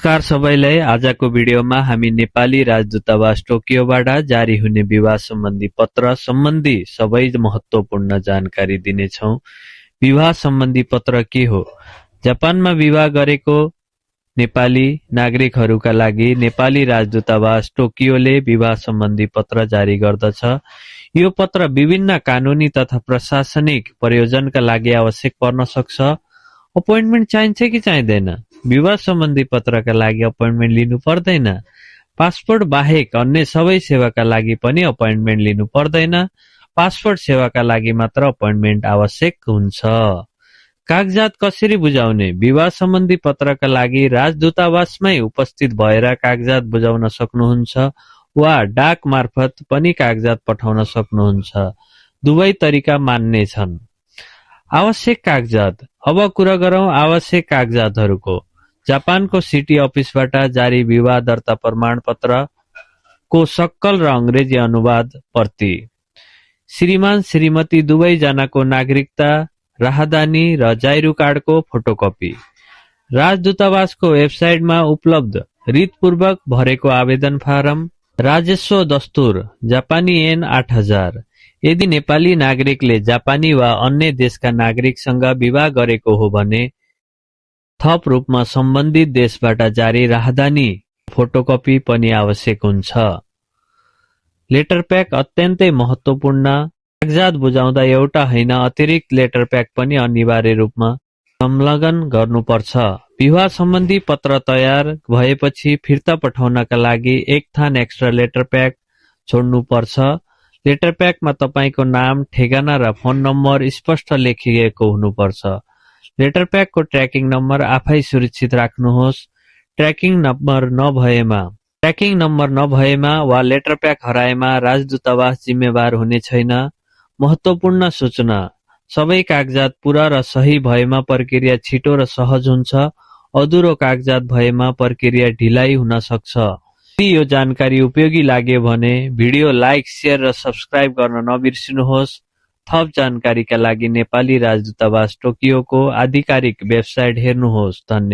नमस्कार सबैलाई। आजको भिडियोमा हामी नेपाली राजदूतावास टोकियोबाट जारी हुने विवाह सम्बन्धी पत्र सम्बन्धी सबै महत्त्वपूर्ण जानकारी दिनेछौँ। विवाह सम्बन्धी पत्र के हो? जापानमा विवाह गरेको नेपाली नागरिकहरूका लागि नेपाली राजदूतावास टोकियोले विवाह सम्बन्धी पत्र जारी गर्दछ। यो पत्र विभिन्न कानूनी तथा प्रशासनिक प्रयोजनका लागि आवश्यक पर्न सक्छ। अपोइन्टमेन्ट चाहिन्छ कि चाहिँदैन? विवाह सम्बन्धी पत्रका लागि अपोइन्टमेन्ट लिनु पर्दैन। पासपोर्ट बाहेक अन्य सबै सेवाका लागि पनि अपोइन्टमेन्ट लिनु पर्दैन। पासपोर्ट सेवाका लागि मात्र अपोइन्टमेन्ट आवश्यक हुन्छ। कागजात कसरी बुझाउने? विवाह सम्बन्धी पत्रका लागि राजदूतावासमै उपस्थित भएर कागजात बुझाउन सक्नुहुन्छ वा डाक मार्फत पनि कागजात पठाउन सक्नुहुन्छ। दुवै तरिका मान्य छन्। आवश्यक कागजात। अब कुरा गरौँ आवश्यक कागजातहरूको। जापानको सिटी अफिसबाट जारी विवाह दर्ता प्रमाण पत्रको सक्कल र अंग्रेजी अनुवाद प्रति, श्रीमान श्रीमती दुवै जनाको नागरिकता, राहदानी र जाइरो कार्डको फोटोकपी। राजदूतावासको वेबसाइटमा उपलब्ध रीतपूर्वक भरेको आवेदन फारम, राजस्व दस्तुर, जापानी ऐन 8000। यदि नेपाली नागरिकले जापानी वा अन्य देशका नागरिकसँग विवाह गरेको हो भने थप रूपमा सम्बन्धित देशबाट जारी राहदानी फोटोकपी पनि आवश्यक हुन्छ। लेटर प्याक अत्यन्तै महत्त्वपूर्ण। कागजात बुझाउँदा एउटा हैन अतिरिक्त लेटर प्याक पनि अनिवार्य रूपमा संलग्न गर्नुपर्छ। विवाह सम्बन्धी पत्र तयार भएपछि फिर्ता पठाउनका लागि एक थान एक्स्ट्रा लेटर प्याक छोड्नुपर्छ। लेटर प्याकमा तपाईको नाम, ठेगाना र फोन नम्बर स्पष्ट लेखिएको हुनुपर्छ। लेटर प्याकको ट्र्याकिङ नम्बर आफै सुरक्षित राख्नुहोस्। ट्र्याकिङ नम्बर नभएमा वा लेटर प्याक हराएमा राजदूतावास जिम्मेवार हुने छैन। महत्त्वपूर्ण सूचना। सबै कागजात पूरा र सही भएमा प्रक्रिया छिटो र सहज हुन्छ। अधुरो कागजात भएमा प्रक्रिया ढिलाइ हुन सक्छ। यदि यो जानकारी उपयोगी लाग्यो भने भिडियो लाइक, शेयर र सब्स्क्राइब गर्न नबिर्सिनुहोस्। थप जानकारीका लागि नेपाली राजदूतावास टोकियोको आधिकारिक वेबसाइट हेर्नुहोस्। धन्यवाद।